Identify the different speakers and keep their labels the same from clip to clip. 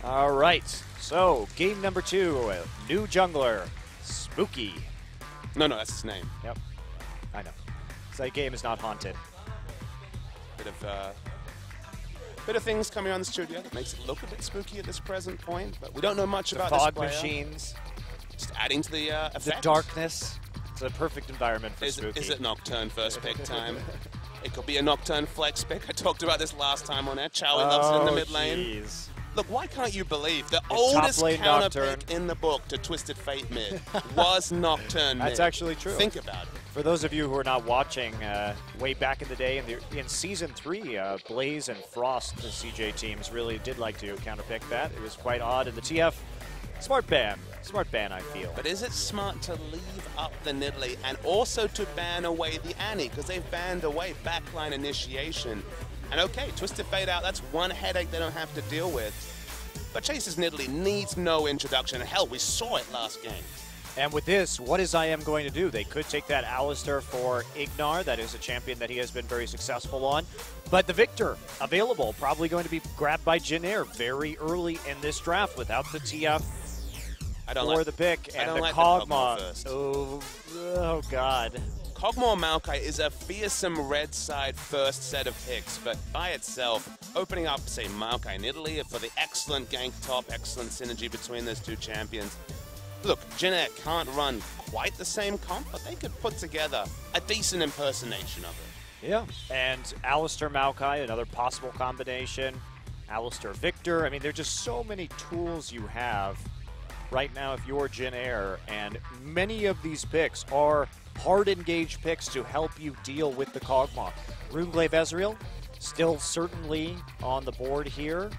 Speaker 1: All right, so game number 2, new jungler, Spooky.
Speaker 2: No, that's his name.
Speaker 1: Yep, I know. So that game is not haunted.
Speaker 2: Bit of things coming on the studio that makes it look a bit spooky at this present point, but we don't know much about
Speaker 1: fog
Speaker 2: this player.
Speaker 1: machines,
Speaker 2: Just adding to the effect.
Speaker 1: the darkness. It's a perfect environment for
Speaker 2: Is
Speaker 1: Spooky.
Speaker 2: it Nocturne first pick time? It could be a Nocturne flex pick. I talked about this last time on air. Charlie loves it in the mid lane.
Speaker 1: Jeez.
Speaker 2: Look, why can't you believe the
Speaker 1: It's
Speaker 2: oldest
Speaker 1: top lane
Speaker 2: counter
Speaker 1: Nocturne.
Speaker 2: pick in the book to Twisted Fate mid was Nocturne mid?
Speaker 1: That's actually true.
Speaker 2: Think about it.
Speaker 1: For those of you who are not watching, way back in the day in Season 3, Blaze and Frost, the CJ teams, really did like to counterpick that. It was quite odd. And the TF, smart ban, I feel.
Speaker 2: But is it smart to leave up the Nidalee and also to ban away the Annie? Because they've banned away backline initiation. And okay, Twisted Fate out, that's one headache they don't have to deal with. But Chase's Nidalee needs no introduction. Hell, we saw it last game.
Speaker 1: And with this, what is IM going to do? They could take that Alistar for Ignar. That is a champion that he has been very successful on. But the Victor, available, probably going to be grabbed by Jinair very early in this draft without the TF for the pick. And the Kog'Maw. Oh, God.
Speaker 2: Kog'Maw Maokai is a fearsome red side first set of picks, but by itself, opening up, say, Maokai Nidalee for the excellent gank top, excellent synergy between those two champions. Look, Jinair can't run quite the same comp, but they could put together a decent impersonation of it.
Speaker 1: Yeah, and Alistar Maokai, another possible combination. Alistar Victor. I mean, there are just so many tools you have right now if you're Jinair, and many of these picks are hard engaged picks to help you deal with the Kog'Maw. Runeglaive Ezreal, still certainly on the board here.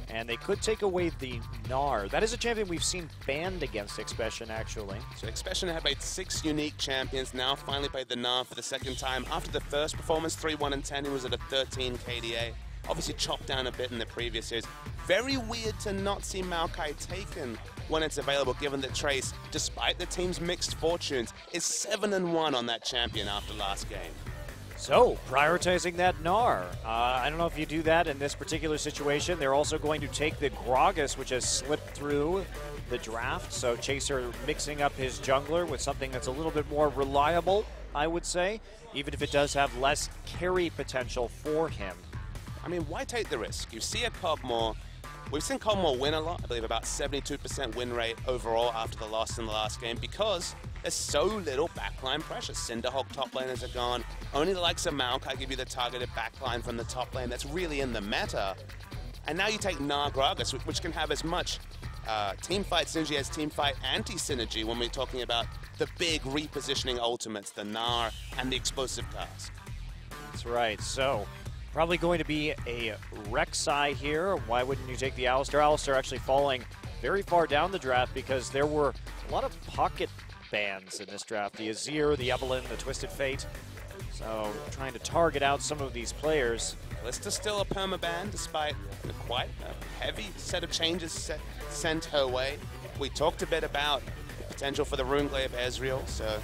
Speaker 1: And they could take away the Gnar. That is a champion we've seen banned against Expression, actually.
Speaker 2: So Expression had played 6 unique champions, now finally played the Gnar for the second time. After the first performance, 3-1 and 10, he was at a 13 KDA. Obviously chopped down a bit in the previous series. Very weird to not see Maokai taken when it's available, given that Trace, despite the team's mixed fortunes, is 7-1 on that champion after last game.
Speaker 1: So, prioritizing that Gnar. I don't know if you do that in this particular situation. They're also going to take the Gragas, which has slipped through the draft. So, Chaser mixing up his jungler with something that's a little bit more reliable, I would say, even if it does have less carry potential for him.
Speaker 2: I mean, why take the risk? You see a Kog'Maw. We've seen Kog'Maw win a lot, I believe about 72% win rate overall after the loss in the last game, because there's so little backline pressure. Cinderhawk top laners are gone. Only the likes of Maokai give you the targeted backline from the top lane that's really in the meta. And now you take Gnar Gragas, which can have as much teamfight synergy as teamfight anti-synergy when we're talking about the big repositioning ultimates, the Gnar and the explosive task.
Speaker 1: That's right. So, probably going to be a Rek'Sai here. Why wouldn't you take the Alistar? Alistar actually falling very far down the draft because there were a lot of pocket bans in this draft. The Azir, the Evelynn, the Twisted Fate. So trying to target out some of these players.
Speaker 2: Lister's still a permaban despite quite a heavy set of changes sent her way. We talked a bit about the potential for the Runeglaive Ezreal, so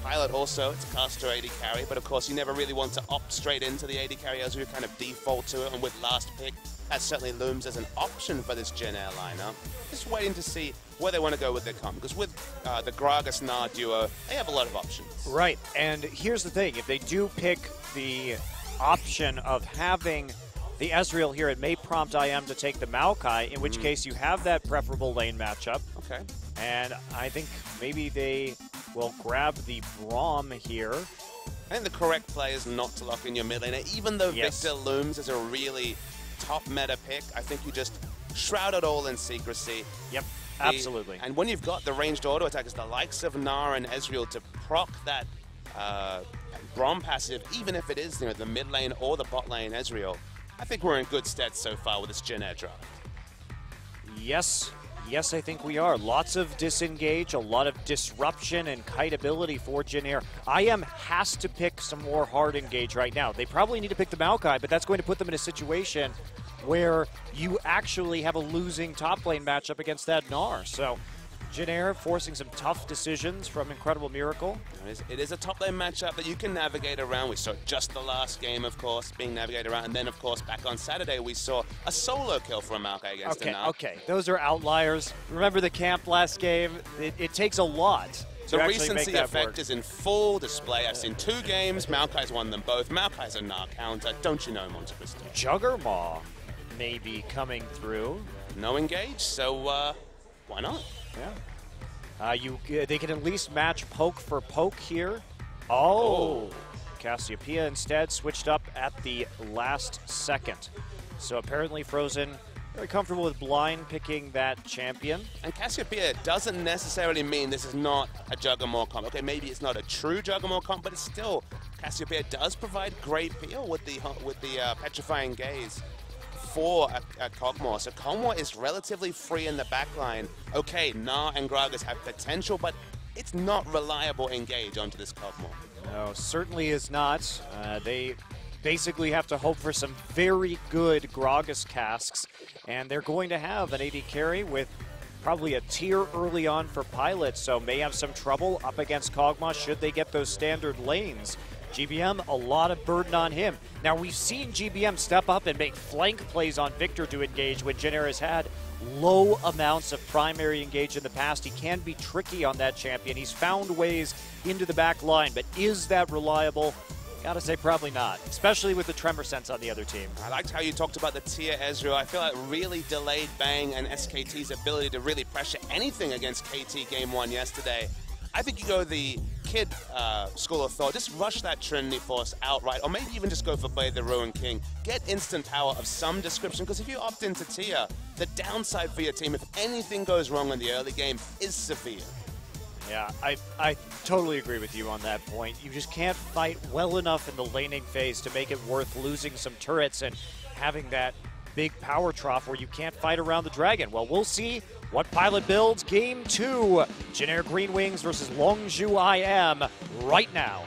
Speaker 2: Pilot also, it's caster AD carry, but of course you never really want to opt straight into the AD carry as you kind of default to it, and with last pick, that certainly looms as an option for this Jinair lineup. Just waiting to see where they want to go with their comp, because with the Gragas Gnar duo, they have a lot of options.
Speaker 1: Right, and here's the thing, if they do pick the option of having the Ezreal here, it may prompt IM to take the Maokai, in which case you have that preferable lane matchup.
Speaker 2: Okay.
Speaker 1: And I think maybe they will grab the Braum here.
Speaker 2: I think the correct play is not to lock in your mid laner. Even though Victor looms as a really top meta pick, I think you just shroud it all in secrecy.
Speaker 1: Yep, absolutely.
Speaker 2: And when you've got the ranged auto attackers, the likes of Gnar and Ezreal, to proc that Braum passive, even if it is the mid lane or the bot lane Ezreal, I think we're in good stead so far with this Jinair draft.
Speaker 1: Yes. Yes, I think we are. Lots of disengage, a lot of disruption and kite ability for Jinair. IM has to pick some more hard engage right now. They probably need to pick the Maokai, but that's going to put them in a situation where you actually have a losing top lane matchup against that Gnar. So Jin Air forcing some tough decisions from Incredible Miracle.
Speaker 2: It is a top lane matchup that you can navigate around. We saw just the last game, of course, being navigated around. And then, of course, back on Saturday, we saw a solo kill from Maokai against Dinar.
Speaker 1: Okay, those are outliers. Remember the camp last game? It takes a lot.
Speaker 2: The recency effect is in full display. I've seen 2 games. Maokai's won them both. Maokai's a Gnar counter. Don't you know, Monte Cristo?
Speaker 1: Juggermaw may be coming through.
Speaker 2: No engage, so why not?
Speaker 1: Yeah. They can at least match poke for poke here. Oh. Cassiopeia instead switched up at the last second. So apparently Frozen very comfortable with blind picking that champion.
Speaker 2: And Cassiopeia doesn't necessarily mean this is not a Juggermaw comp. Okay, maybe it's not a true Juggermaw comp, but it's still, Cassiopeia does provide great peel with the Petrifying Gaze for a Kog'Maw. So Kog'Maw is relatively free in the backline. Okay, Gnar and Gragas have potential, but it's not reliable engage onto this Kog'Maw.
Speaker 1: No, certainly is not. They basically have to hope for some very good Gragas casks, and they're going to have an AD carry with probably a tier early on for Pilot, so may have some trouble up against Kog'Maw should they get those standard lanes. GBM, a lot of burden on him. Now, we've seen GBM step up and make flank plays on Victor to engage when Jin Air has had low amounts of primary engage in the past. He can be tricky on that champion. He's found ways into the back line, but is that reliable? Gotta say probably not, especially with the Tremor Sense on the other team.
Speaker 2: I liked how you talked about the tier Ezreal. I feel like really delayed Bang and SKT's ability to really pressure anything against KT Game 1 yesterday. I think you go the Kid school of thought. Just rush that Trinity Force outright, or maybe even just go for Blade the Ruin King. Get instant power of some description, because if you opt into tier, the downside for your team, if anything goes wrong in the early game, is severe.
Speaker 1: Yeah, I totally agree with you on that point. You just can't fight well enough in the laning phase to make it worth losing some turrets and having that big power trough where you can't fight around the dragon. Well, we'll see what Pilot builds. Game 2, Jin Air Green Wings versus Longzhu IM right now.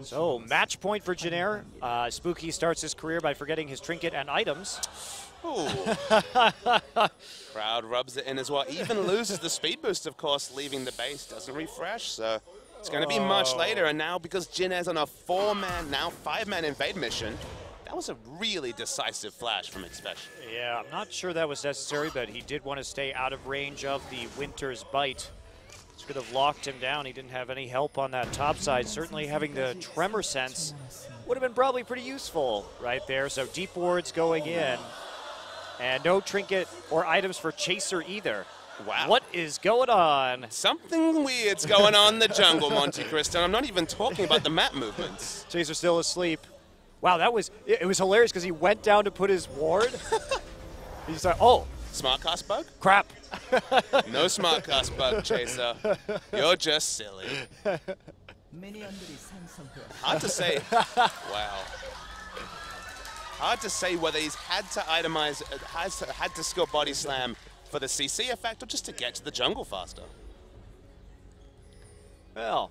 Speaker 1: So, match point for Jin Air. Spooky starts his career by forgetting his trinket and items.
Speaker 2: Crowd rubs it in as well. Even loses the speed boost, of course, leaving the base. Doesn't refresh, so it's going to be much later. And now, because Jin Air's on a 4-man, now 5-man invade mission, that was a really decisive flash from Xpesh.
Speaker 1: Yeah, I'm not sure that was necessary, but he did want to stay out of range of the Winter's Bite. Could have locked him down. He didn't have any help on that top side. Certainly having the Tremor Sense would have been probably pretty useful right there. So deep wards going in. And no trinket or items for Chaser either.
Speaker 2: Wow.
Speaker 1: What is going on?
Speaker 2: Something weird's going on in the jungle, Monte Cristo. I'm not even talking about the map movements.
Speaker 1: Chaser still asleep. Wow, it was hilarious because he went down to put his ward. He's like, oh.
Speaker 2: Smart cast bug?
Speaker 1: Crap.
Speaker 2: No smart cast bug, Chaser. You're just silly. Hard to say. Wow. Hard to say whether he's had to itemize, had to skill body slam for the CC effect or just to get to the jungle faster.
Speaker 1: Well,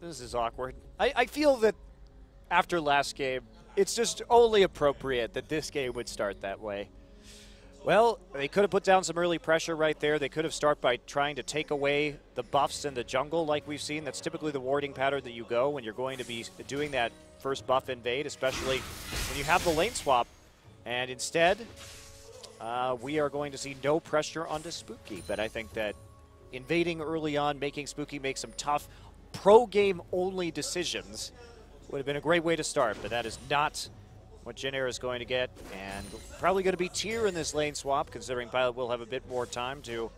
Speaker 1: this is awkward. I feel that after last game, it's just only appropriate that this game would start that way. Well, they could have put down some early pressure right there. They could have started by trying to take away the buffs in the jungle like we've seen. That's typically the warding pattern that you go when you're going to be doing that first buff invade, especially when you have the lane swap. And instead, we are going to see no pressure onto Spooky. But I think that invading early on, making Spooky make some tough pro-game only decisions would have been a great way to start, but that is not what Jin Air is going to get, and probably going to be tier in this lane swap, considering Pilot will have a bit more time to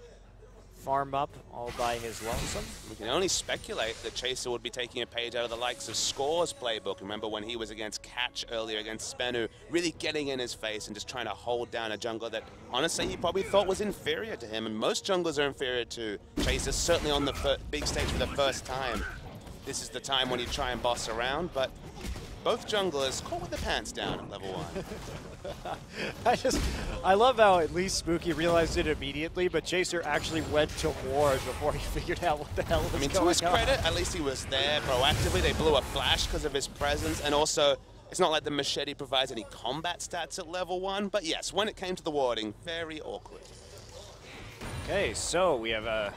Speaker 1: farm up all by his lonesome.
Speaker 2: We can only speculate that Chaser would be taking a page out of the likes of Score's playbook. Remember when he was against Catch earlier against Spenu, really getting in his face and just trying to hold down a jungler that honestly he probably thought was inferior to him, and most junglers are inferior to Chaser, certainly on the big stage for the first time. This is the time when you try and boss around, but both junglers caught with their pants down at level 1.
Speaker 1: I love how at least Spooky realized it immediately, but Chaser actually went to war before he figured out what the hell was going on.
Speaker 2: To his credit, at least he was there proactively. They blew a flash because of his presence, and also it's not like the machete provides any combat stats at level 1, but yes, when it came to the warding, very awkward.
Speaker 1: Okay, so we have a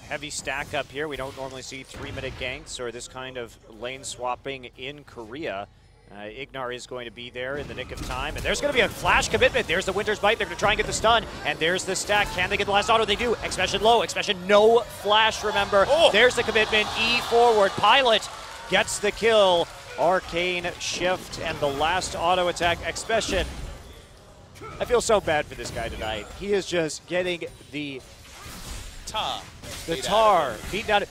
Speaker 1: heavy stack up here. We don't normally see 3-minute ganks or this kind of lane swapping in Korea. Ignar is going to be there in the nick of time, and there's going to be a flash commitment. There's the Winter's Bite. They're going to try and get the stun, and there's the stack. Can they get the last auto? They do. Expression low. Expression no flash, remember.
Speaker 2: Oh.
Speaker 1: There's the commitment. E forward. Pilot gets the kill. Arcane shift, and the last auto attack. Expression. I feel so bad for this guy tonight. He is just getting the tar beaten out.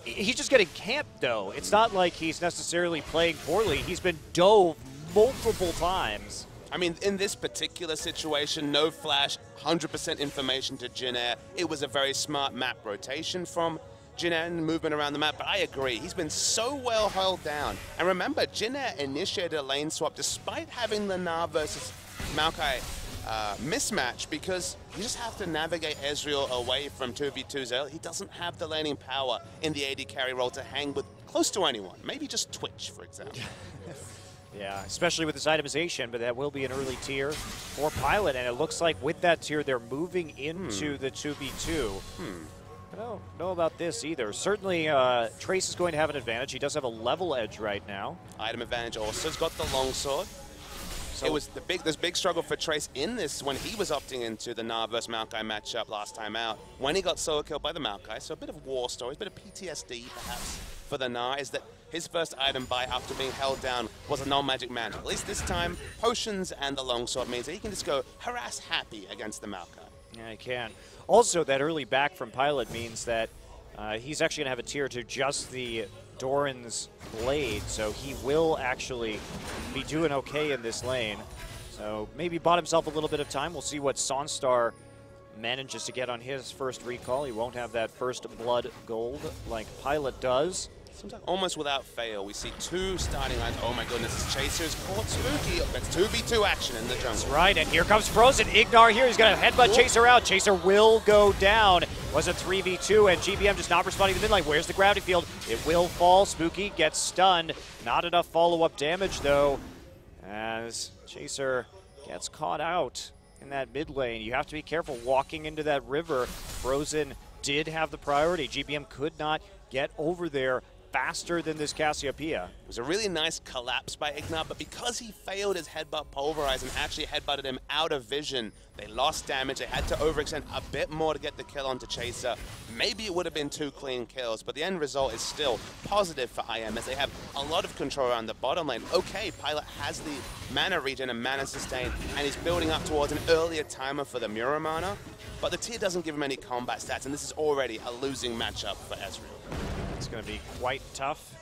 Speaker 1: He's just getting camped, though. It's not like he's necessarily playing poorly. He's been dove multiple times.
Speaker 2: I mean, in this particular situation, no flash, 100% information to Jin Air. It was a very smart map rotation from Jin Air and movement around the map, but I agree. He's been so well held down. And remember, Jin Air initiated a lane swap despite having the Na versus Maokai mismatch, because you just have to navigate Ezreal away from 2v2s early. He doesn't have the laning power in the AD carry role to hang with close to anyone. Maybe just Twitch, for example.
Speaker 1: Yeah, especially with this itemization, but that will be an early tier for Pilot, and it looks like with that tier, they're moving into the 2v2. I don't know about this either. Certainly, Trace is going to have an advantage. He does have a level edge right now.
Speaker 2: Item advantage also. He's got the longsword. So it was this big struggle for Trace in this when he was opting into the Na vs Maokai matchup last time out. When he got solo killed by the Maokai, so a bit of war story, a bit of PTSD perhaps for the Na, is that his first item buy after being held down was a non-magic mantle. At least this time, potions and the longsword means that he can just go harass happy against the Maokai.
Speaker 1: Yeah, he can. Also, that early back from Pilot means that he's actually going to have a tier to just the Doran's Blade, so he will actually be doing okay in this lane. So maybe bought himself a little bit of time. We'll see what Sonstar manages to get on his first recall. He won't have that first blood gold like Pilot does.
Speaker 2: Seems like almost without fail, we see two starting lines. Oh my goodness, it's Chaser's caught Spooky. That's 2v2 action in the jungle.
Speaker 1: That's right, and here comes Frozen. Ignar here, he's going to headbutt Chaser out. Chaser will go down. Was a 3v2, and GBM just not responding to the mid lane. Where's the gravity field? It will fall. Spooky gets stunned. Not enough follow-up damage, though, as Chaser gets caught out in that mid lane. You have to be careful walking into that river. Frozen did have the priority. GBM could not get over there faster than this Cassiopeia.
Speaker 2: It was a really nice collapse by Ignar, but because he failed his headbutt Pulverize and actually headbutted him out of vision, they lost damage. They had to overextend a bit more to get the kill onto Chaser. Maybe it would have been 2 clean kills, but the end result is still positive for IM as they have a lot of control around the bottom lane. Okay, Pilot has the mana regen and mana sustain, and he's building up towards an earlier timer for the Muramana, but the tier doesn't give him any combat stats, and this is already a losing matchup for Ezreal.
Speaker 1: It's going to be quite tough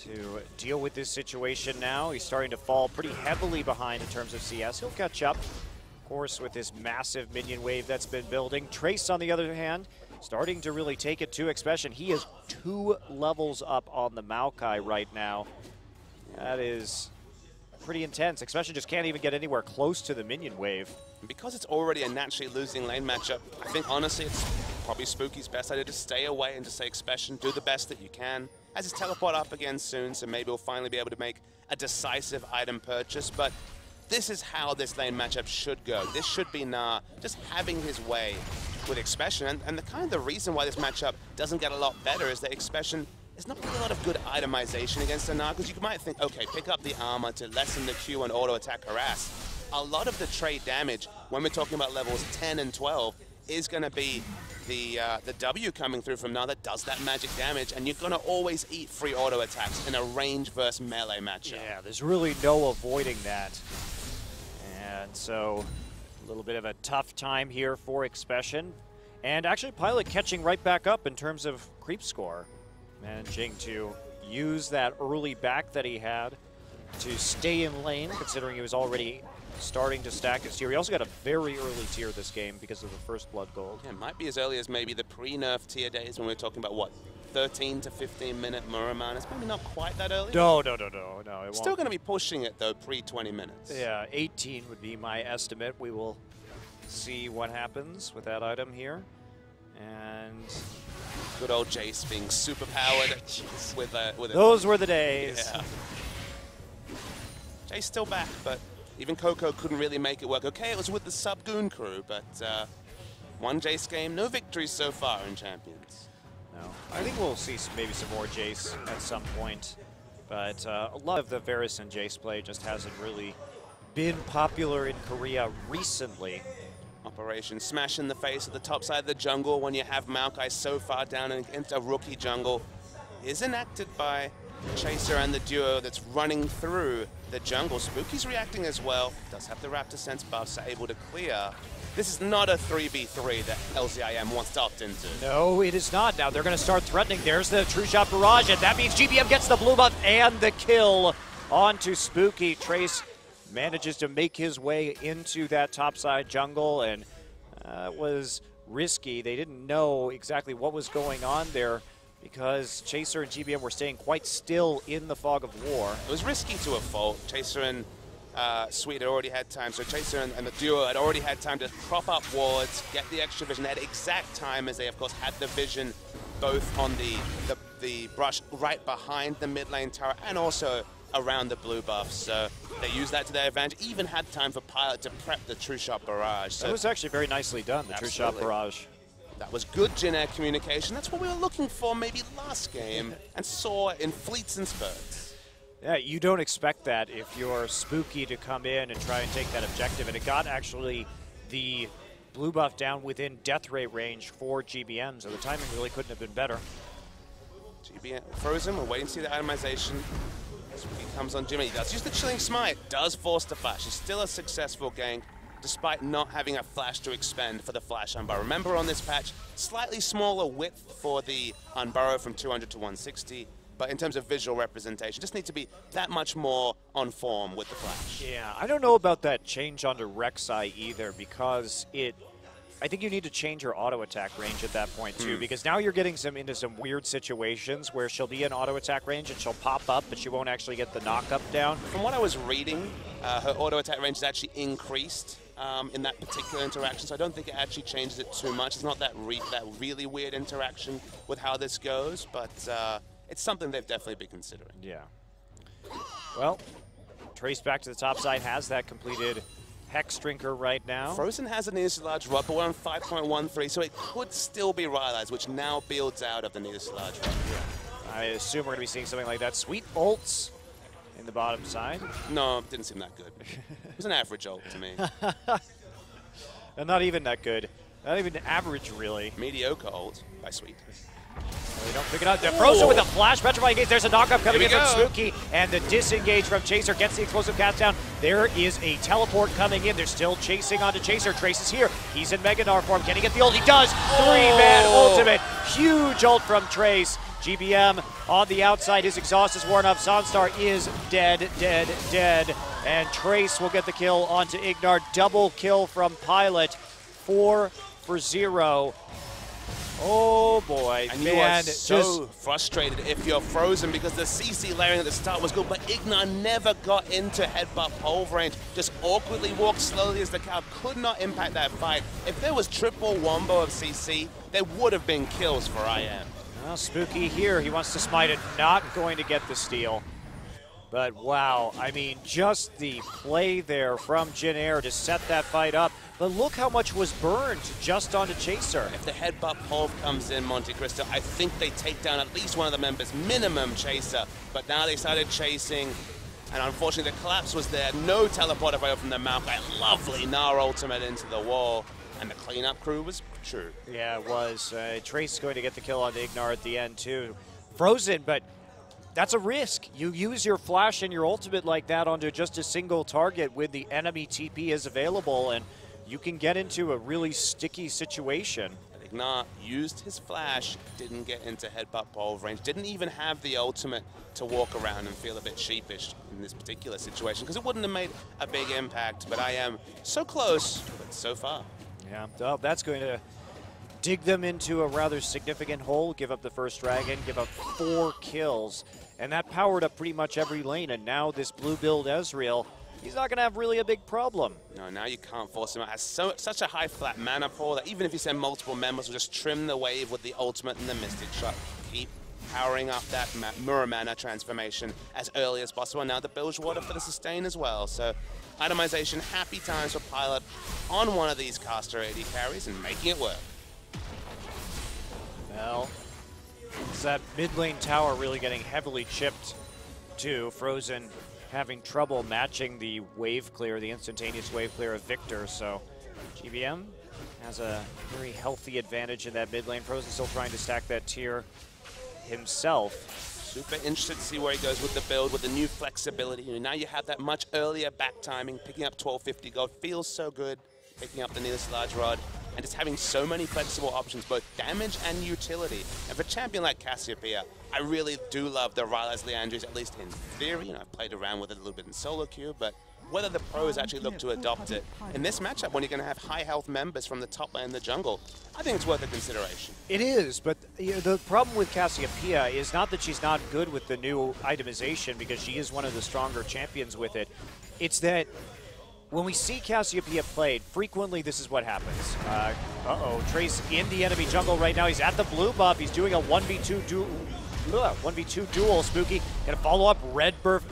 Speaker 1: to deal with this situation now. He's starting to fall pretty heavily behind in terms of CS. He'll catch up, of course, with this massive minion wave that's been building. Trace, on the other hand, starting to really take it to Expression. He is 2 levels up on the Maokai right now. That is pretty intense. Expression just can't even get anywhere close to the minion wave.
Speaker 2: And because it's already a naturally losing lane matchup, I think honestly it's probably Spooky's best idea to stay away and just say Expression, do the best that you can. As his teleport up again soon, so maybe we'll finally be able to make a decisive item purchase, but this is how this lane matchup should go. This should be Na just having his way with Expression, and the reason why this matchup doesn't get a lot better is that Expression there's not really a lot of good itemization against a Na, because you might think, okay, pick up the armor to lessen the Q and auto attack harass. A lot of the trade damage, when we're talking about levels 10 and 12, is going to be the W coming through from Na that does that magic damage, and you're going to always eat free auto attacks in a range versus melee matchup.
Speaker 1: Yeah, there's really no avoiding that. And so, a little bit of a tough time here for Expression. And actually, Pilot catching right back up in terms of creep score. Managing to use that early back that he had to stay in lane, considering he was already starting to stack his tier. He also got a very early tier this game because of the first blood gold.
Speaker 2: Yeah, it might be as early as maybe the pre-nerf tier days when we were talking about, what, 13 to 15 minute Muramman. It's maybe not quite that early.
Speaker 1: No. It
Speaker 2: Still
Speaker 1: won't.
Speaker 2: going to be pushing it though, pre 20 minutes.
Speaker 1: Yeah, 18 would be my estimate. We will see what happens with that item here. And
Speaker 2: good old Jace being super powered with a.
Speaker 1: Those were the days.
Speaker 2: Yeah. Jace still back, but even Coco couldn't really make it work. Okay, it was with the sub-Goon crew, but one Jace game, no victories so far in Champions.
Speaker 1: No, I think we'll see maybe some more Jace at some point, but a lot of the Varus and Jace play just hasn't really been popular in Korea recently.
Speaker 2: Operation Smash in the face at the top side of the jungle when you have Maokai so far down into a rookie jungle is enacted by Chaser and the duo that's running through the jungle. Spooky's reacting as well. Does have the Raptor Sense buffs, so able to clear. This is not a 3v3 that LCIM wants to opt into.
Speaker 1: No, it is not. Now they're going to start threatening. There's the True Shot Barrage, and that means GBM gets the blue buff and the kill onto Spooky. Trace manages to make his way into that topside jungle, and it was risky. They didn't know exactly what was going on there because Chaser and GBM were staying quite still in the fog of war.
Speaker 2: It was risky to a fault. Chaser and Sweet had already had time, so Chaser and the duo had already had time to prop up wards, get the extra vision. They had exact time, as they of course had the vision both on the brush right behind the mid lane tower and also around the blue buff, so they used that to their advantage. Even had time for Pilot to prep the True Shot Barrage. So
Speaker 1: that was actually very nicely done, the True Shot Barrage.
Speaker 2: That was good Jin Air communication. That's what we were looking for maybe last game and saw in fleets and spurts.
Speaker 1: Yeah, you don't expect that if you're Spooky to come in and try and take that objective, and it got actually the blue buff down within death ray range for GBM, so the timing really couldn't have been better.
Speaker 2: GBM frozen, we're waiting to see the itemization. Spooky comes on Jimmy, he does use the Chilling Smite, does force the flash. It's still a successful gank, despite not having a flash to expend for the flash unburrow. Remember on this patch, slightly smaller width for the unburrow from 200 to 160, but in terms of visual representation, just need to be that much more on form with the flash.
Speaker 1: Yeah, I don't know about that change onto Rek'Sai either, because I think you need to change your auto attack range at that point too, because now you're getting into some weird situations where she'll be in auto attack range and she'll pop up, but she won't actually get the knock up down.
Speaker 2: From what I was reading, her auto attack range is actually increased in that particular interaction, so I don't think it actually changes it too much. It's not that really weird interaction with how this goes, but it's something they've definitely been considering.
Speaker 1: Yeah. Well, Trace back to the top side has that completed Hex Drinker right now.
Speaker 2: Frozen has an needlessly large rub, but we're on 5.13, so it could still be rivalized, which now builds out of the needlessly large rub.
Speaker 1: Yeah. I assume we're going to be seeing something like that. Sweet ults in the bottom side.
Speaker 2: No, didn't seem that good. It was an average ult to me.
Speaker 1: And not even that good. Not even average, really.
Speaker 2: Mediocre ult by Sweet.
Speaker 1: They don't pick it up. They're frozen with a flash. Petrifying Gaze. There's a knockup coming in from Spooky. And the disengage from Chaser gets the explosive cast down. There is a teleport coming in. They're still chasing onto Chaser. Trace is here. He's in Meganar form. Can he get the ult? He does. Three-man ultimate. Huge ult from Trace. GBM on the outside. His exhaust is worn up. Zonstar is dead. And Trace will get the kill onto Ignar. Double kill from Pilot. 4 for 0. Oh boy,
Speaker 2: and
Speaker 1: man.
Speaker 2: You are so frustrated if you're Frozen because the CC layering at the start was good, but Ignar never got into headbutt pole range. Just awkwardly walked slowly as the cow could not impact that fight. If there was triple wombo of CC, there would have been kills for IM.
Speaker 1: Well, Spooky here, he wants to smite it, not going to get the steal. But wow, I mean, just the play there from Jin Air to set that fight up. But look how much was burned just onto Chaser.
Speaker 2: If the headbutt pole comes in, Monte Cristo, I think they take down at least one of the members, minimum Chaser. But now they started chasing, and unfortunately the collapse was there. No teleport away from the Maokai. Lovely Gnar ultimate into the wall. And the cleanup crew was true.
Speaker 1: Yeah, it was. Trace is going to get the kill on Ignar at the end too. Frozen, but that's a risk. You use your flash and your ultimate like that onto just a single target when the enemy TP is available, and you can get into a really sticky situation.
Speaker 2: Ignar used his flash, didn't get into headbutt pole range, didn't even have the ultimate to walk around and feel a bit sheepish in this particular situation because it wouldn't have made a big impact, but I am so close, but so far.
Speaker 1: Yeah, well, that's going to dig them into a rather significant hole, give up the first dragon, give up 4 kills, and that powered up pretty much every lane. And now this blue build Ezreal, he's not going to have really a big problem.
Speaker 2: No, now you can't force him out. Has such a high flat mana pool that even if you send multiple members, will just trim the wave with the ultimate and the Mystic Shot. Keep powering up that Mirror Mana transformation as early as possible. Now the Bilge Water for the sustain as well. So itemization, happy times for Pilot on one of these caster AD carries and making it work.
Speaker 1: Well, is that mid lane tower really getting heavily chipped too? Frozen having trouble matching the wave clear, the instantaneous wave clear of Victor. So GBM has a very healthy advantage in that mid lane. Frozen still trying to stack that tier himself.
Speaker 2: Super interested to see where he goes with the build, with the new flexibility. You know, now you have that much earlier back timing. Picking up 1250 gold feels so good. Picking up the Needless Large Rod. And just having so many flexible options, both damage and utility. And for a champion like Cassiopeia, I really do love the Rylai's Liandry's, at least in theory. You know, I've played around with it a little bit in solo queue, but whether the pros actually look to adopt it in this matchup when you're going to have high health members from the top lane and the jungle, I think it's worth a consideration.
Speaker 1: It is, but you know, the problem with Cassiopeia is not that she's not good with the new itemization, because she is one of the stronger champions with it. It's that when we see Cassiopeia played, frequently this is what happens. Trace in the enemy jungle right now. He's at the blue buff. He's doing a 1v2 duel. Spooky gonna follow up. Red buff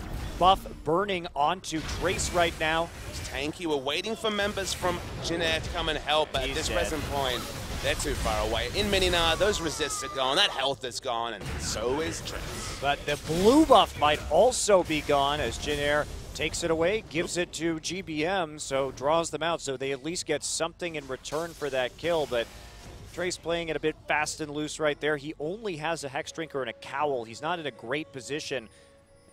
Speaker 1: burning onto Trace right now.
Speaker 2: It's tanky. We're waiting for members from Jin Air to come and help, but at this present point, they're too far away. In Mininar, those resists are gone. That health is gone, and so is Trace.
Speaker 1: But the blue buff might also be gone as Jin Air takes it away, gives it to GBM, so draws them out, so they at least get something in return for that kill. But Trace playing it a bit fast and loose right there. He only has a Hex Drinker and a Cowl. He's not in a great position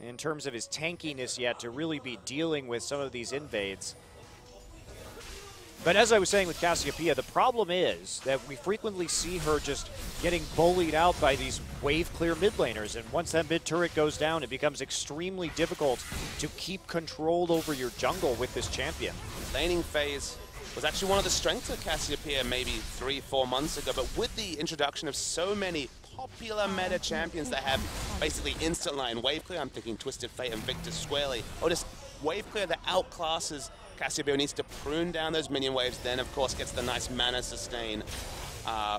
Speaker 1: in terms of his tankiness yet to really be dealing with some of these invades. But as I was saying with Cassiopeia, the problem is that we frequently see her just getting bullied out by these wave clear mid laners, and once that mid turret goes down, it becomes extremely difficult to keep control over your jungle with this champion.
Speaker 2: Laning phase was actually one of the strengths of Cassiopeia maybe 3-4 months ago, but with the introduction of so many popular meta champions that have basically instant line wave clear, I'm thinking Twisted Fate and Victor squarely, or just wave clear that outclasses Cassiopeia, needs to prune down those minion waves, then of course gets the nice mana sustain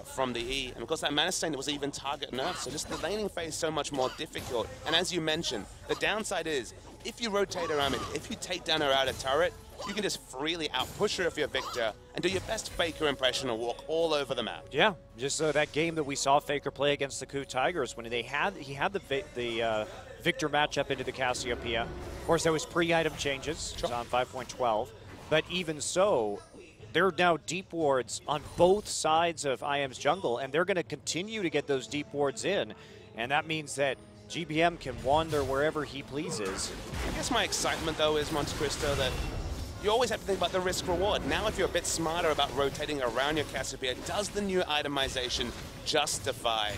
Speaker 2: from the E. And of course that mana sustain was even target nerfed, so just the laning phase is so much more difficult. And as you mentioned, the downside is, if you rotate around it, if you take down her outer turret, you can just freely outpush her if you're Victor and do your best Faker impression and walk all over the map.
Speaker 1: Yeah, just that game that we saw Faker play against the Coup Tigers when he had the Victor matchup into the Cassiopeia. Of course, there was pre-item changes. It was on 5.12. But even so, there are now deep wards on both sides of IM's jungle, and they're going to continue to get those deep wards in. And that means that GBM can wander wherever he pleases.
Speaker 2: I guess my excitement, though, is, Monte Cristo, that you always have to think about the risk-reward. Now, if you're a bit smarter about rotating around your Cassiopeia, does the new itemization justify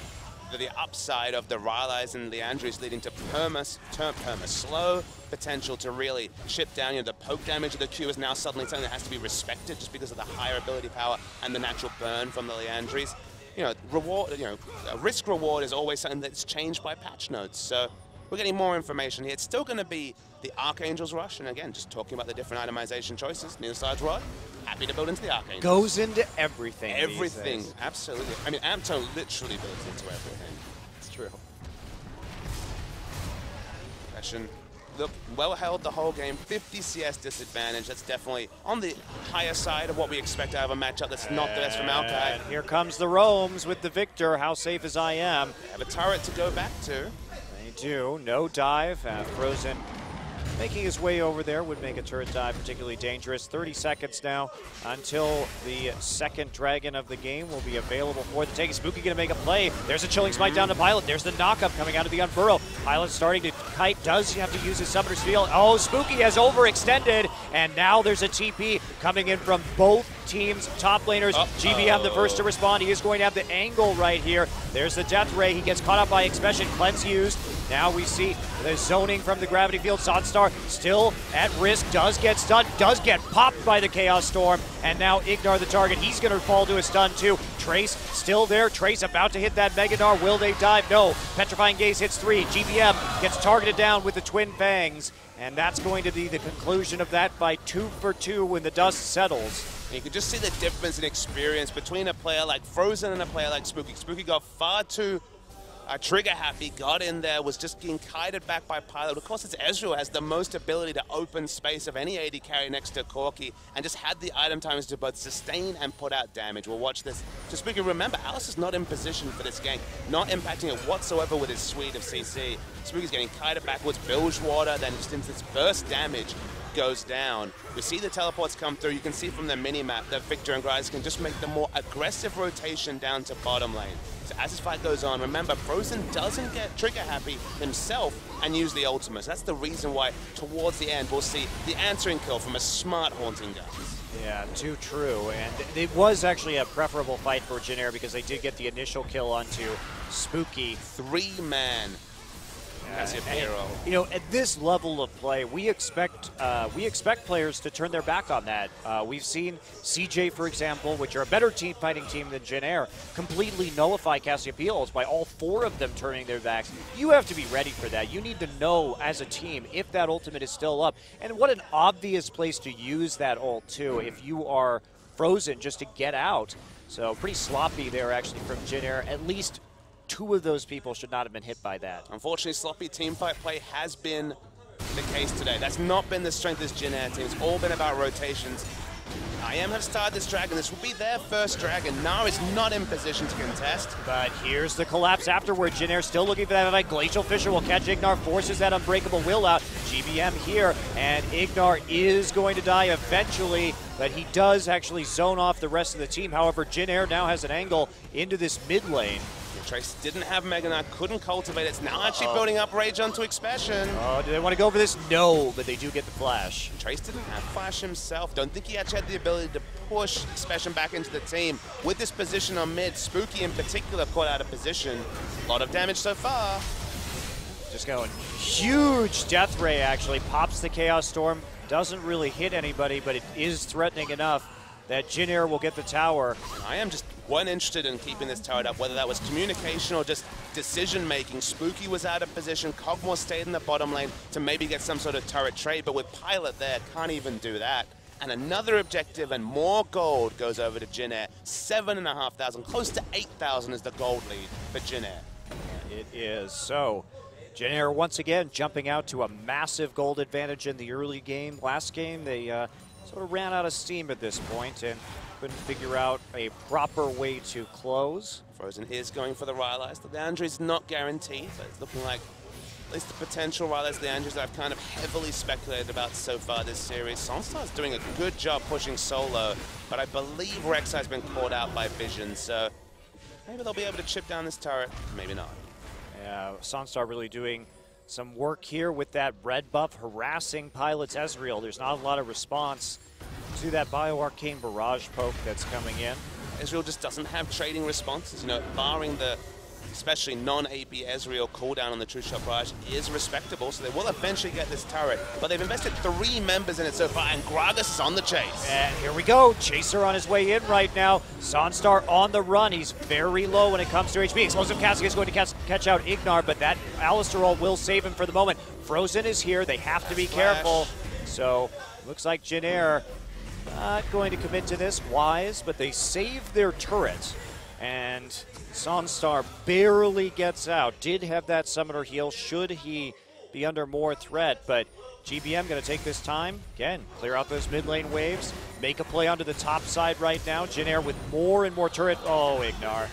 Speaker 2: the upside of the Rylai's and Liandry's, leading to perma-slow potential to really chip down? You know, the poke damage of the Q is now suddenly something that has to be respected just because of the higher ability power and the natural burn from the Liandry's. You know, risk-reward is always something that's changed by patch notes. So we're getting more information here. It's still going to be the Archangel's Rush, and again, just talking about the different itemization choices. Needless Large Rod, happy to build into the Archangel.
Speaker 1: Goes into everything.
Speaker 2: Everything, absolutely. I mean, Amto literally builds into everything.
Speaker 1: It's true.
Speaker 2: Aggression. Look, well held the whole game. 50 CS disadvantage. That's definitely on the higher side of what we expect out of a matchup that's not the best from Maokai.
Speaker 1: And here comes the roams with the Victor. How safe is IM?
Speaker 2: They have a turret to go back to.
Speaker 1: They do. No dive. Frozen making his way over there would make a turret dive particularly dangerous. 30 seconds now until the second dragon of the game will be available for the take. Spooky going to make a play. There's a Chilling Smite down to Pilot. There's the knockup coming out of the Unburrow. Pilot starting to kite. Does he have to use his Summoner's Field? Oh, Spooky has overextended, and now there's a TP coming in from both team's top laners. GBM the first to respond. He is going to have the angle right here. There's the Death Ray. He gets caught up by Expression. Cleanse used. Now we see the zoning from the Gravity Field. Sonstar still at risk. Does get stunned. Does get popped by the Chaos Storm. And now Ignar the target. He's going to fall to a stun too. Trace still there. Trace about to hit that Megadar. Will they dive? No. Petrifying Gaze hits 3. GBM gets targeted down with the Twin Fangs. And that's going to be the conclusion of that fight. 2 for 2 when the dust settles.
Speaker 2: And you can just see the difference in experience between a player like Frozen and a player like Spooky. Spooky got far too trigger happy, got in there, was just getting kited back by Pilot. Of course, it's Ezreal has the most ability to open space of any AD carry next to Corki, and just had the item times to both sustain and put out damage. We'll watch this. So Spooky, remember, Alice is not in position for this gank, not impacting it whatsoever with his suite of CC. Spooky's getting kited backwards, bilge water, then just into this burst damage goes down. We see the teleports come through. You can see from the mini-map that Victor and Gryze can just make the more aggressive rotation down to bottom lane. So as this fight goes on, remember, Frozen doesn't get trigger happy himself and use the ultimate. So that's the reason why towards the end we'll see the answering kill from a smart Haunting Guns.
Speaker 1: Yeah, too true. And it was actually a preferable fight for Jin Air because they did get the initial kill onto Spooky.
Speaker 2: 3-man.
Speaker 1: You know, at this level of play, we expect players to turn their back on that. We've seen CJ, for example, which are a better fighting team than Jin Air, completely nullify Cassiopeia's by all 4 of them turning their backs. You have to be ready for that. You need to know as a team if that ultimate is still up. And what an obvious place to use that ult, too, if you are Frozen just to get out. So pretty sloppy there, actually, from Jin Air. At least 2 of those people should not have been hit by that.
Speaker 2: Unfortunately, sloppy teamfight play has been the case today. That's not been the strength of this Jin Air team. It's all been about rotations. IM have started this dragon. This will be their first dragon. Gnar is not in position to contest.
Speaker 1: But here's the collapse afterward. Jin Air still looking for that fight. Glacial Fissure will catch Ignar, forces that Unbreakable Will out. GBM here, and Ignar is going to die eventually, but he does actually zone off the rest of the team. However, Jin Air now has an angle into this mid lane.
Speaker 2: Trace didn't have Mega Knight, couldn't cultivate it. It's now actually building up Rage onto Expression.
Speaker 1: Oh, do they want to go for this? No, but they do get the flash.
Speaker 2: Trace didn't have flash himself. Don't think he actually had the ability to push Expression back into the team. With this position on mid, Spooky in particular caught out of position. A lot of damage so far.
Speaker 1: Just going huge Death Ray actually. Pops the Chaos Storm. Doesn't really hit anybody, but it is threatening enough that Jin Air will get the tower.
Speaker 2: And I am just interested in keeping this turret up, whether that was communication or just decision-making. Spooky was out of position. Cogmore stayed in the bottom lane to maybe get some sort of turret trade, but with Pilot there, can't even do that. And another objective and more gold goes over to Jin Air. 7,500, close to 8,000 is the gold lead for Jin Air.
Speaker 1: It is. So, Jin Air once again jumping out to a massive gold advantage in the early game. Last game, they sort of ran out of steam at this point and couldn't figure out a proper way to close.
Speaker 2: Frozen is going for the Rylai's. The Leandry's not guaranteed, but it's looking like at least the potential Rylai's Leandry's that I've kind of heavily speculated about so far this series. Sonstar's doing a good job pushing solo, but I believe Rek'Sai's been caught out by Vision, so maybe they'll be able to chip down this turret, maybe not.
Speaker 1: Yeah, Sonstar really doing some work here with that red buff, harassing Pilot's Ezreal. There's not a lot of response to that Bio-Arcane Barrage poke that's coming in.
Speaker 2: Ezreal just doesn't have trading responses, you know, barring the especially non-AP Ezreal cooldown on the True Shot Barrage is respectable, so they will eventually get this turret. But they've invested 3 members in it so far, and Gragas is on the chase.
Speaker 1: And here we go. Chaser on his way in right now. Sonstar on the run. He's very low when it comes to HP. Explosive Casting is going to catch out Ignar, but that Alistar ult will save him for the moment. Frozen is here. They have to be careful. So, looks like Jin Air not going to commit to this. Wise, but they save their turret. And Sonstar barely gets out. Did have that summoner heal should he be under more threat, but GBM going to take this time. Again, clear out those mid lane waves. Make a play onto the top side right now. Jin Air with more and more turret. Oh, Ignar.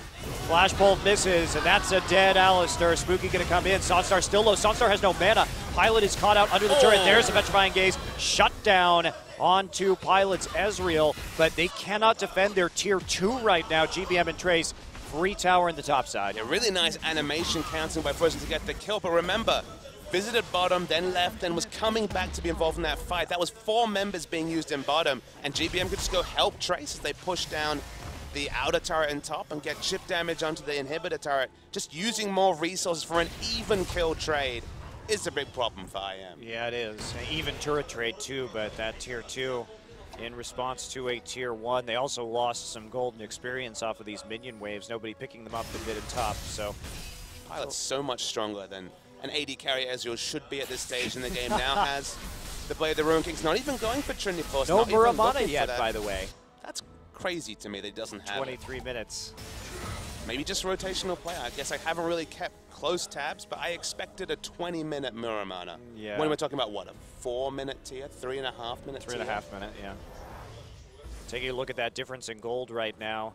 Speaker 1: Flash Bolt misses, and that's a dead Alistar. Spooky going to come in. Sonstar still low. Sonstar has no mana. Pilot is caught out under the turret. There's a Petrifying Gaze. Shut down onto Pilot's Ezreal, but they cannot defend their tier 2 right now. GBM and Trace, free tower in the top side.
Speaker 2: A really nice animation counting by Frozen to get the kill, but remember, visited bottom, then left, then was coming back to be involved in that fight. That was 4 members being used in bottom, and GBM could just go help Trace as they push down the outer turret in top and get chip damage onto the inhibitor turret. Just using more resources for an even kill trade is a big problem for IM.
Speaker 1: Yeah, it is. An even turret trade too, but that tier 2 in response to a tier 1. They also lost some golden experience off of these minion waves. Nobody picking them up in mid and top, so.
Speaker 2: Pilot's so much stronger than an AD carry Ezreal should be at this stage in the game. Now has the Blade of the Ruin King's not even going for Trinity Force.
Speaker 1: No Muramana yet, by the way.
Speaker 2: That's crazy to me that he doesn't have
Speaker 1: 23 minutes.
Speaker 2: Maybe just rotational play. I guess I haven't really kept close tabs, but I expected a 20-minute Muramana.
Speaker 1: Yeah.
Speaker 2: When we're talking about, what, a 4-minute tier? 3.5 minute tier?
Speaker 1: 3.5 minute, yeah. Taking a look at that difference in gold right now.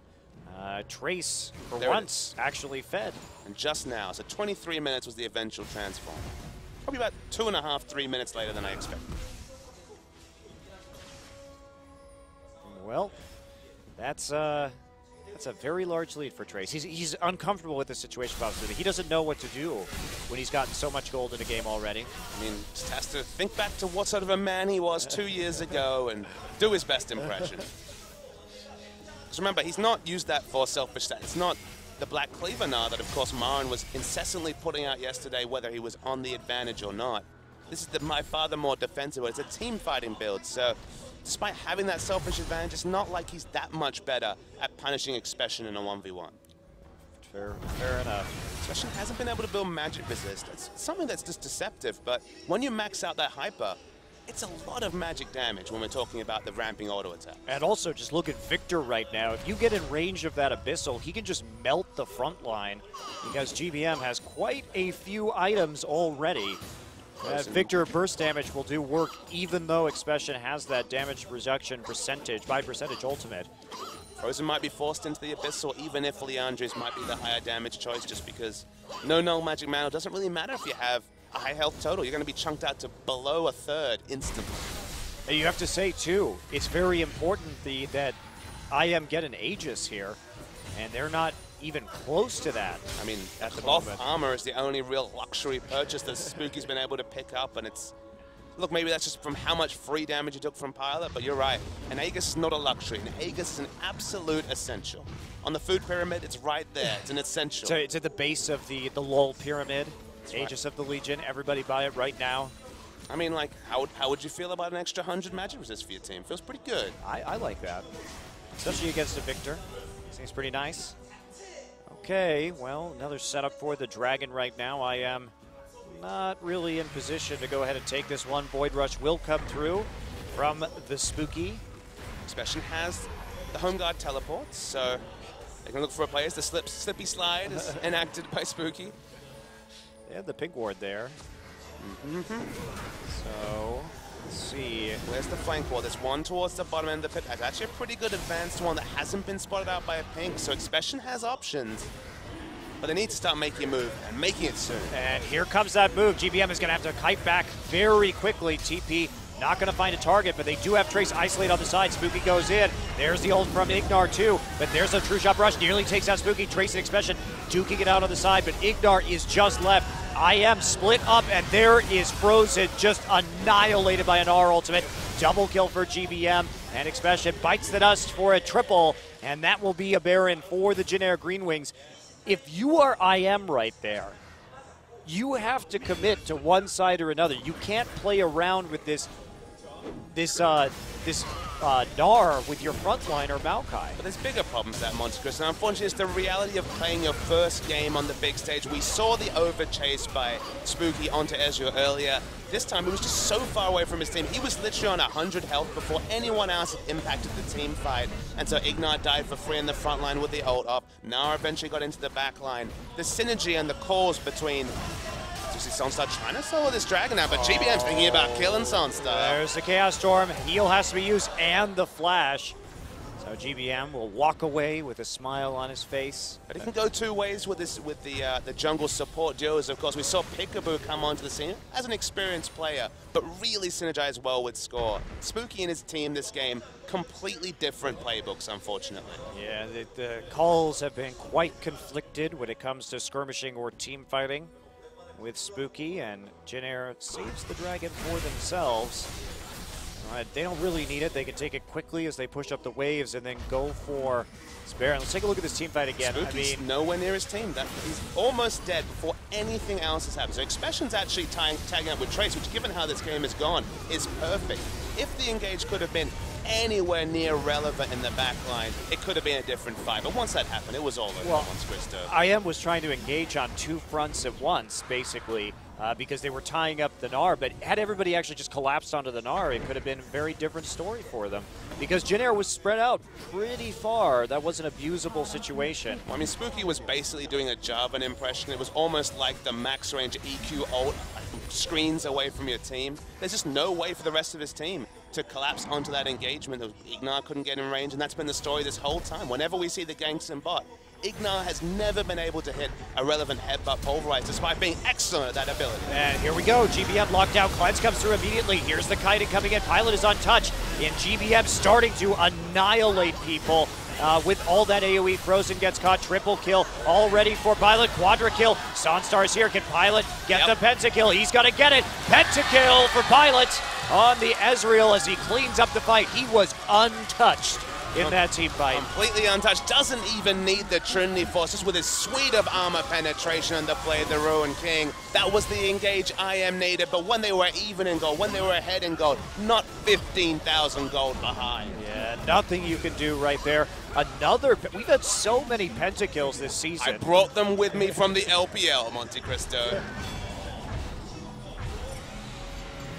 Speaker 1: Trace, for once, actually fed.
Speaker 2: And just now, so 23 minutes was the eventual transform. Probably about 2.5, 3 minutes later than I expected.
Speaker 1: Well, that's a very large lead for Trace. He's uncomfortable with the situation, obviously. He doesn't know what to do when he's gotten so much gold in a game already.
Speaker 2: I mean, just has to think back to what sort of a man he was 2 years ago and do his best impression. Because remember, he's not used that for selfish stats. It's not the Black Cleaver now that, of course, Marin was incessantly putting out yesterday, whether he was on the advantage or not. This is my father more defensive. It's a team fighting build, so despite having that selfish advantage, it's not like he's that much better at punishing Expression in a 1v1.
Speaker 1: Fair enough.
Speaker 2: Expression hasn't been able to build magic resist. It's something that's just deceptive, but when you max out that hyper, it's a lot of magic damage when we're talking about the ramping auto attack.
Speaker 1: And also, just look at Victor right now. If you get in range of that Abyssal, he can just melt the front line because GBM has quite a few items already. Victor burst damage will do work even though Expression has that damage reduction percentage, by percentage ultimate.
Speaker 2: Frozen might be forced into the Abyssal even if Leandre's might be the higher damage choice just because no magic mana doesn't really matter if you have a high health total. You're going to be chunked out to below a third instantly.
Speaker 1: And you have to say, too, it's very important that IM get an Aegis here, and they're not even close to that.
Speaker 2: I mean,
Speaker 1: at the
Speaker 2: buff
Speaker 1: moment.
Speaker 2: armor is the only real luxury purchase that Spooky's been able to pick up, and it's... Look, maybe that's just from how much free damage you took from Pilot, but you're right. An Aegis is not a luxury. An Aegis is an absolute essential. On the food pyramid, it's right there. It's an essential.
Speaker 1: So it's at the base of the LOL pyramid.
Speaker 2: That's
Speaker 1: Aegis
Speaker 2: right.
Speaker 1: of the Legion. Everybody buy it right now.
Speaker 2: I mean, like, how would you feel about an extra 100 magic resist for your team? Feels pretty good.
Speaker 1: I like that. Especially against a Victor. Seems pretty nice. Okay, well, another setup for the Dragon right now. I am not really in position to go ahead and take this one. Void Rush will come through from the Spooky.
Speaker 2: Expression has the Home Guard teleports, so they can look for a place. The Slippy Slide is enacted by Spooky.
Speaker 1: They have the pink ward there. So, let's see.
Speaker 2: Where's the flank wall? There's one towards the bottom end of the pit. That's actually a pretty good advanced one that hasn't been spotted out by a pink, so Expression has options. But they need to start making a move, and making it soon.
Speaker 1: And here comes that move. GBM is going to have to kite back very quickly. TP not going to find a target, but they do have Trace isolate on the side. Spooky goes in. There's the ult from Ignar too, but there's a True Shot Rush. Nearly takes out Spooky. Trace and Expression duking it out on the side, but Ignar is just left. IM split up, and there is Frozen just annihilated by an R ultimate. Double kill for GBM, and Expression bites the dust for a triple, and that will be a Baron for the Jin Air Green Wings. If you are IM right there, you have to commit to one side or another. You can't play around with this Gnar with your frontliner Maokai.
Speaker 2: But there's bigger problems that Monte and unfortunately it's the reality of playing your first game on the big stage. We saw the overchase by Spooky onto Ezreal earlier. This time he was just so far away from his team. He was literally on 100 health before anyone else had impacted the team fight. And so Ignar died for free in the front line with the ult off. Gnar eventually got into the back line. The synergy and the calls between... See Sunstar trying to solo this Dragon now, but GBM's thinking about killing Sunstar.
Speaker 1: There's the Chaos Storm. Heal has to be used, and the Flash. So GBM will walk away with a smile on his face.
Speaker 2: But it can go two ways with this, with the jungle support duos. Of course, we saw Peekaboo come onto the scene as an experienced player, but really synergize well with Score. Spooky and his team this game, completely different playbooks, unfortunately.
Speaker 1: Yeah, the calls have been quite conflicted when it comes to skirmishing or team fighting. with Spooky, and Jin Air saves the dragon for themselves. They don't really need it. They can take it quickly as they push up the waves and then go for Spare. Let's take a look at this team fight again.
Speaker 2: Spooky's nowhere near his team. He's almost dead before anything else has happened. So Expression's actually tagging up with Trace, which, given how this game has gone, is perfect. If the engage could have been anywhere near relevant in the back line, it could have been a different fight. But once that happened, it was all over once Christo.
Speaker 1: IM was trying to engage on two fronts at once, basically, because they were tying up the Gnar. But had everybody actually just collapsed onto the Gnar, it could have been a very different story for them. Because Jin Air was spread out pretty far. That was an abusable situation.
Speaker 2: Well, I mean, Spooky was basically doing a Jarvan impression. It was almost like the max range EQ ult screens away from your team. There's just no way for the rest of his team to collapse onto that engagement. Ignar couldn't get in range, and that's been the story this whole time. Whenever we see the ganks in bot, Ignar has never been able to hit a relevant headbutt pulverize, despite being excellent at that ability.
Speaker 1: And here we go. GBM lockdown. Cleanse comes through immediately. Here's the kiting coming in. Pilot is untouched. And GBM starting to annihilate people with all that AoE. Frozen gets caught. Triple kill all ready for Pilot. Quadra kill. Sunstar's here. Can Pilot get the pentakill? He's going to get it. Pentakill for Pilot on the Ezreal as he cleans up the fight. He was untouched in that team fight.
Speaker 2: Completely untouched, doesn't even need the Trinity Force, just with his suite of armor penetration and the play of the Ruin King. That was the engage IM needed, but when they were even in gold, when they were ahead in gold, not 15,000 gold behind.
Speaker 1: Yeah, nothing you can do right there. We've had so many pentakills this season.
Speaker 2: I brought them with me from the LPL, Monte Cristo.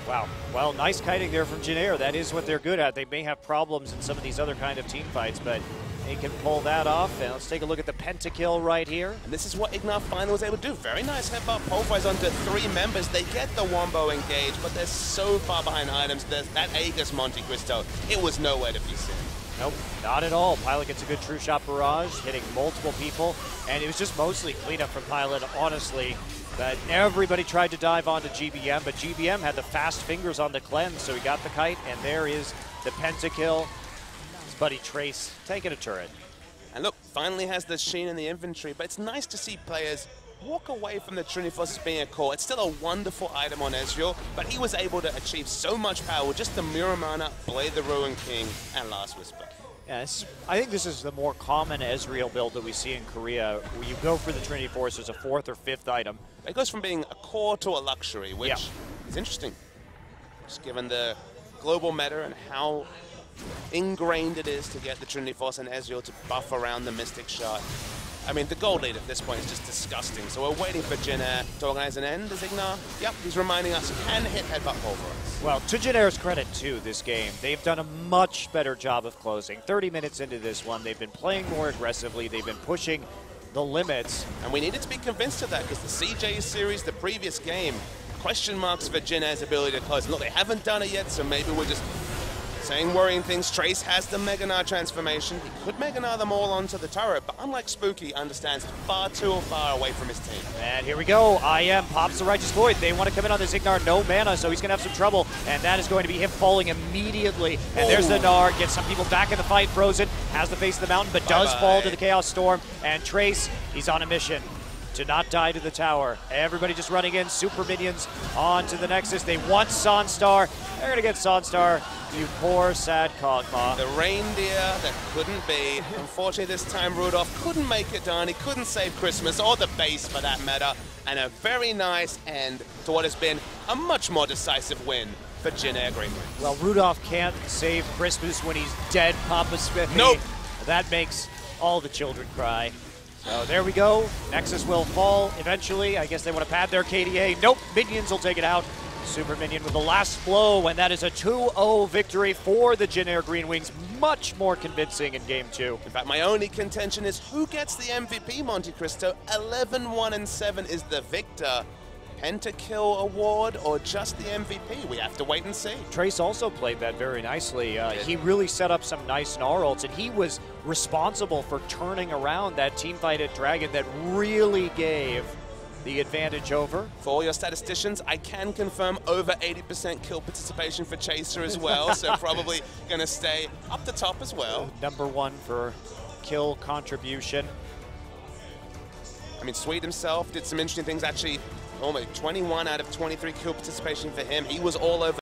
Speaker 1: Wow. Well, nice kiting there from Jin Air. That is what they're good at. They may have problems in some of these other kind of team fights, but they can pull that off. And let's take a look at the pentakill right here.
Speaker 2: And this is what Ignar finally was able to do. Very nice headbutt pulverize onto 3 members. They get the Wombo engage, but they're so far behind items. There's that Aegis Monte Cristo. It was nowhere to be seen.
Speaker 1: Nope, not at all. Pilot gets a good true shot barrage, hitting multiple people. And it was just mostly cleanup from Pilot, honestly. But everybody tried to dive onto GBM, but GBM had the fast fingers on the cleanse, so he got the kite, and there is the pentakill. His buddy Trace taking a turret.
Speaker 2: And look, finally has the Sheen in the inventory, but it's nice to see players walk away from the Trinity Force as being a core. It's still a wonderful item on Ezreal, but he was able to achieve so much power with just the Muramana, Blade the Ruin King, and Last Whisper.
Speaker 1: Yes, I think this is the more common Ezreal build that we see in Korea, where you go for the Trinity Force as a 4th or 5th item.
Speaker 2: It goes from being a core to a luxury, which is interesting. Just given the global meta and how ingrained it is to get the Trinity Force and Ezreal to buff around the Mystic Shot. I mean, the gold lead at this point is just disgusting. So we're waiting for Jin Air to organize an end as Ignar. Yep, he's reminding us he can hit headbutt pulverize.
Speaker 1: Well, to Jin Air's credit, too, this game, they've done a much better job of closing. 30 minutes into this one, they've been playing more aggressively. They've been pushing the limits.
Speaker 2: And we needed to be convinced of that because the CJ series, the previous game, question marks for Jin Air's ability to close. Look, they haven't done it yet, so maybe we're just saying worrying things. Trace has the Mega Gnar transformation. He could Mega Gnar them all onto the turret, but unlike Spooky, understands far too far away from his team.
Speaker 1: And here we go. IM pops the Righteous Void. They want to come in on this Ignar. No mana, so he's going to have some trouble. And that is going to be him falling immediately. And there's the Gnar. Gets some people back in the fight. Frozen has the face of the mountain, but does fall to the Chaos Storm. And Trace, he's on a mission to not die to the tower. Everybody just running in. Super minions onto the Nexus. They want Sunstar. They're going to get Sunstar. You poor, sad Kog'Maw.
Speaker 2: The reindeer that couldn't be. Unfortunately, this time Rudolph couldn't make it done. He couldn't save Christmas or the base for that matter. And a very nice end to what has been a much more decisive win for Jin Air Green.
Speaker 1: Well, Rudolph can't save Christmas when he's dead, Papa Smith.
Speaker 2: Nope.
Speaker 1: That makes all the children cry. So there we go. Nexus will fall eventually. I guess they want to pad their KDA. Nope, minions will take it out. Super Minion with the last blow, and that is a 2-0 victory for the Jin Air Green Wings. Much more convincing in Game 2.
Speaker 2: In fact, my only contention is who gets the MVP, Monte Cristo? 11-1-7 is the victor. Pentakill award or just the MVP? We have to wait and see.
Speaker 1: Trace also played that very nicely. He really set up some nice Gnar ults, and he was responsible for turning around that teamfight at Dragon that really gave the advantage over.
Speaker 2: For all your statisticians, I can confirm over 80% kill participation for Chaser as well, so probably going to stay up the top as well.
Speaker 1: #1 for kill contribution.
Speaker 2: I mean, Sweet himself did some interesting things. Actually, Almost 21 out of 23 kill participation for him. He was all over